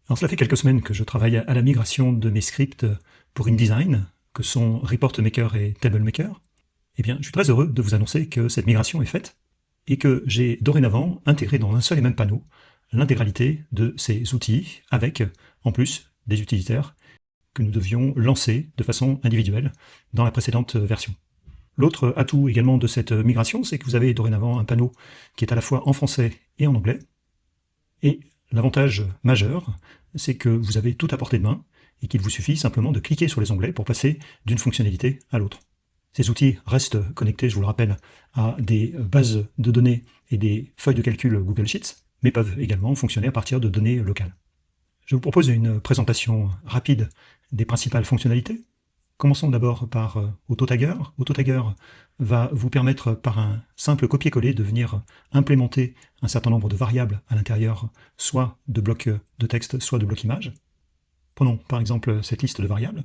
Alors cela fait quelques semaines que je travaille à la migration de mes scripts pour InDesign, que sont Report Maker et Table Maker. Eh bien, je suis très heureux de vous annoncer que cette migration est faite et que j'ai dorénavant intégré dans un seul et même panneau l'intégralité de ces outils avec, en plus, des utilitaires que nous devions lancer de façon individuelle dans la précédente version. L'autre atout également de cette migration, c'est que vous avez dorénavant un panneau qui est à la fois en français et en anglais. Et l'avantage majeur, c'est que vous avez tout à portée de main et qu'il vous suffit simplement de cliquer sur les onglets pour passer d'une fonctionnalité à l'autre. Ces outils restent connectés, je vous le rappelle, à des bases de données et des feuilles de calcul Google Sheets, mais peuvent également fonctionner à partir de données locales. Je vous propose une présentation rapide des principales fonctionnalités. Commençons d'abord par AutoTagger. AutoTagger va vous permettre par un simple copier-coller de venir implémenter un certain nombre de variables à l'intérieur, soit de blocs de texte, soit de blocs images. Prenons par exemple cette liste de variables.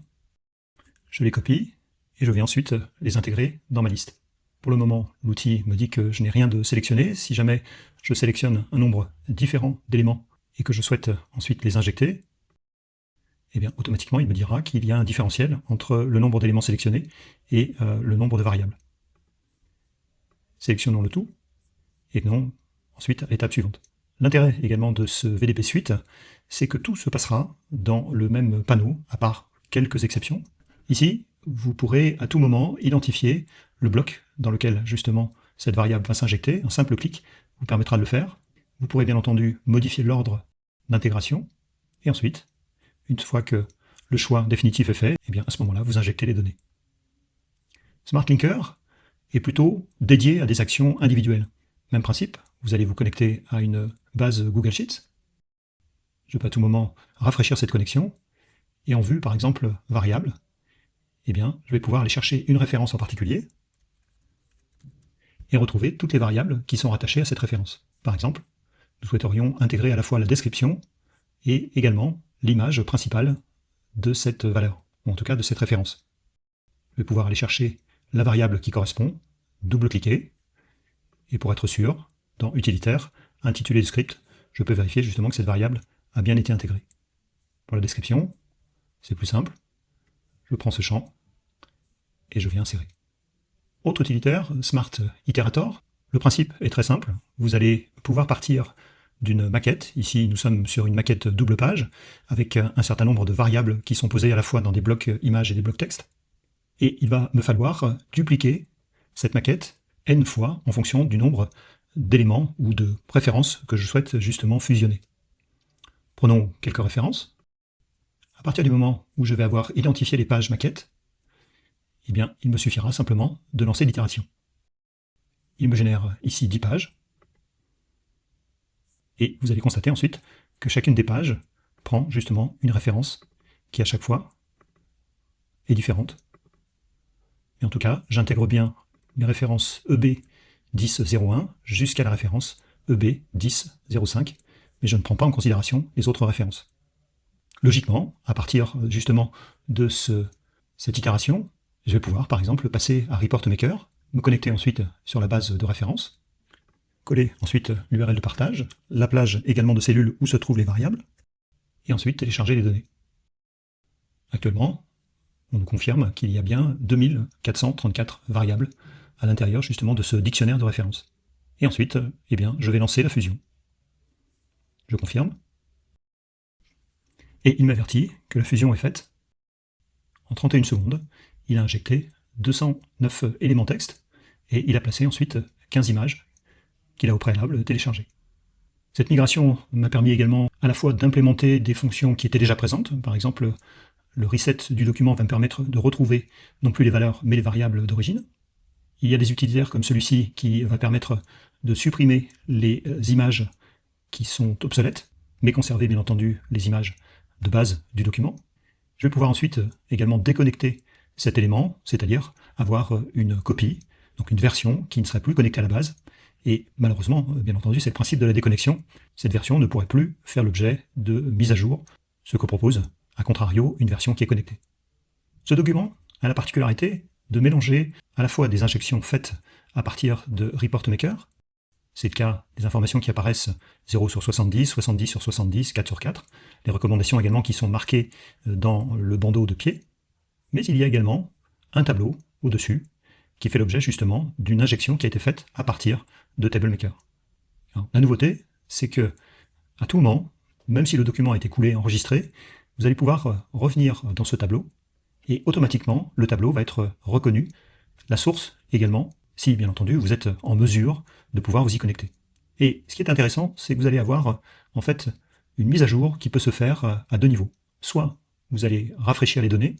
Je les copie et je vais ensuite les intégrer dans ma liste. Pour le moment, l'outil me dit que je n'ai rien de sélectionné. Si jamais je sélectionne un nombre différent d'éléments et que je souhaite ensuite les injecter, eh bien, automatiquement, il me dira qu'il y a un différentiel entre le nombre d'éléments sélectionnés et le nombre de variables. Sélectionnons le tout, et venons ensuite à l'étape suivante. L'intérêt également de ce VDP Suite, c'est que tout se passera dans le même panneau, à part quelques exceptions. Ici, vous pourrez à tout moment identifier le bloc dans lequel justement cette variable va s'injecter. Un simple clic vous permettra de le faire. Vous pourrez bien entendu modifier l'ordre d'intégration, et ensuite, une fois que le choix définitif est fait, eh bien à ce moment-là, vous injectez les données. Smart Linker est plutôt dédié à des actions individuelles. Même principe, vous allez vous connecter à une base Google Sheets. Je peux à tout moment rafraîchir cette connexion, et en vue, par exemple, variable, eh bien, je vais pouvoir aller chercher une référence en particulier, et retrouver toutes les variables qui sont rattachées à cette référence. Par exemple, nous souhaiterions intégrer à la fois la description et également l'image principale de cette valeur, ou en tout cas de cette référence. Je vais pouvoir aller chercher la variable qui correspond, double-cliquer, et pour être sûr, dans Utilitaire, intitulé du script, je peux vérifier justement que cette variable a bien été intégrée. Pour la description, c'est plus simple, je prends ce champ, et je viens insérer. Autre utilitaire, Smart Iterator. Le principe est très simple, vous allez pouvoir partir d'une maquette. Ici, nous sommes sur une maquette double page, avec un certain nombre de variables qui sont posées à la fois dans des blocs images et des blocs texte. Et il va me falloir dupliquer cette maquette n fois en fonction du nombre d'éléments ou de préférences que je souhaite justement fusionner. Prenons quelques références. À partir du moment où je vais avoir identifié les pages maquettes, eh bien, il me suffira simplement de lancer l'itération. Il me génère ici 10 pages, et vous allez constater ensuite que chacune des pages prend justement une référence qui à chaque fois est différente. Et en tout cas, j'intègre bien mes références EB 10.01 jusqu'à la référence EB 10.05, mais je ne prends pas en considération les autres références. Logiquement, à partir justement de cette itération, je vais pouvoir par exemple passer à Report Maker, me connecter ensuite sur la base de référence, coller ensuite l'URL de partage, la plage également de cellules où se trouvent les variables, et ensuite télécharger les données. Actuellement, on nous confirme qu'il y a bien 2434 variables à l'intérieur justement de ce dictionnaire de références. Et ensuite, eh bien, je vais lancer la fusion. Je confirme. Et il m'avertit que la fusion est faite. En 31 secondes, il a injecté 209 éléments texte, et il a placé ensuite 15 images qu'il a au préalable téléchargées. Cette migration m'a permis également à la fois d'implémenter des fonctions qui étaient déjà présentes. Par exemple, le reset du document va me permettre de retrouver non plus les valeurs, mais les variables d'origine. Il y a des utilitaires comme celui-ci qui va permettre de supprimer les images qui sont obsolètes, mais conserver bien entendu les images de base du document. Je vais pouvoir ensuite également déconnecter cet élément, c'est-à-dire avoir une copie, donc une version qui ne serait plus connectée à la base. Et malheureusement, bien entendu, c'est le principe de la déconnexion. Cette version ne pourrait plus faire l'objet de mise à jour, ce que propose, à contrario, une version qui est connectée. Ce document a la particularité de mélanger à la fois des injections faites à partir de Report Maker, C'est le cas des informations qui apparaissent 0 sur 70, 70 sur 70, 4 sur 4, les recommandations également qui sont marquées dans le bandeau de pied, mais il y a également un tableau au-dessus qui fait l'objet justement d'une injection qui a été faite à partir de TableMaker. Alors, la nouveauté, c'est que à tout moment, même si le document a été coulé, enregistré, vous allez pouvoir revenir dans ce tableau et automatiquement le tableau va être reconnu, la source également, si bien entendu vous êtes en mesure de pouvoir vous y connecter. Et ce qui est intéressant, c'est que vous allez avoir en fait une mise à jour qui peut se faire à deux niveaux. Soit vous allez rafraîchir les données,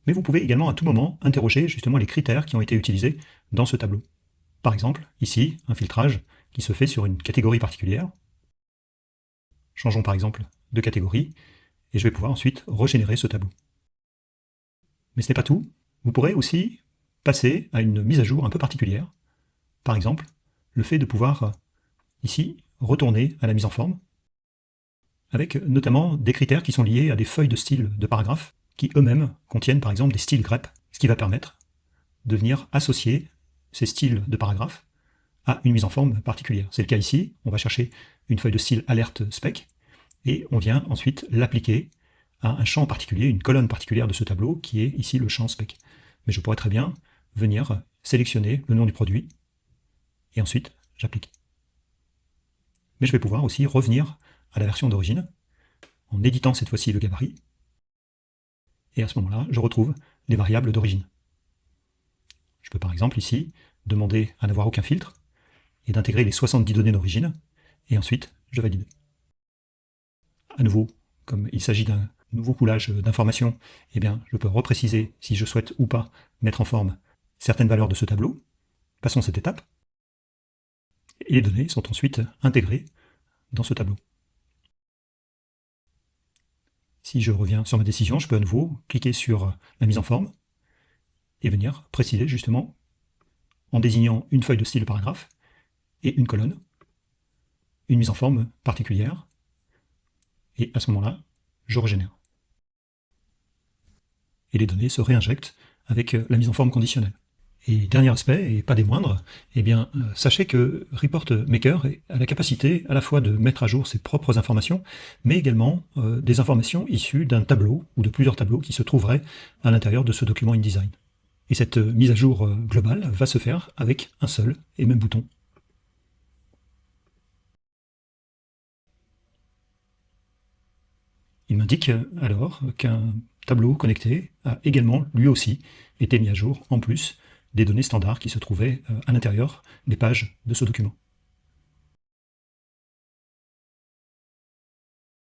mais vous pouvez également à tout moment interroger justement les critères qui ont été utilisés dans ce tableau. Par exemple, ici, un filtrage qui se fait sur une catégorie particulière. Changeons par exemple de catégorie, et je vais pouvoir ensuite régénérer ce tableau. Mais ce n'est pas tout, vous pourrez aussi passer à une mise à jour un peu particulière. Par exemple, le fait de pouvoir, ici, retourner à la mise en forme, avec notamment des critères qui sont liés à des feuilles de style de paragraphes, qui eux-mêmes contiennent par exemple des styles grep, ce qui va permettre de venir associer ces styles de paragraphes à une mise en forme particulière. C'est le cas ici, on va chercher une feuille de style alerte spec, et on vient ensuite l'appliquer à un champ particulier, une colonne particulière de ce tableau, qui est ici le champ spec. Mais je pourrais très bien venir sélectionner le nom du produit, et ensuite j'applique. Mais je vais pouvoir aussi revenir à la version d'origine, en éditant cette fois-ci le gabarit, et à ce moment-là, je retrouve les variables d'origine. Je peux par exemple ici demander à n'avoir aucun filtre, et d'intégrer les 70 données d'origine, et ensuite je valide. À nouveau, comme il s'agit d'un nouveau coulage d'informations, eh bien, je peux repréciser si je souhaite ou pas mettre en forme certaines valeurs de ce tableau. Passons cette étape. Et les données sont ensuite intégrées dans ce tableau. Si je reviens sur ma décision, je peux à nouveau cliquer sur la mise en forme et venir préciser justement, en désignant une feuille de style paragraphe et une colonne, une mise en forme particulière, et à ce moment-là, je régénère. Et les données se réinjectent avec la mise en forme conditionnelle. Et dernier aspect, et pas des moindres, eh bien, sachez que Report Maker a la capacité à la fois de mettre à jour ses propres informations, mais également des informations issues d'un tableau ou de plusieurs tableaux qui se trouveraient à l'intérieur de ce document InDesign. Et cette mise à jour globale va se faire avec un seul et même bouton. Il m'indique alors qu'un tableau connecté a également, lui aussi, été mis à jour, en plus des données standards qui se trouvaient à l'intérieur des pages de ce document.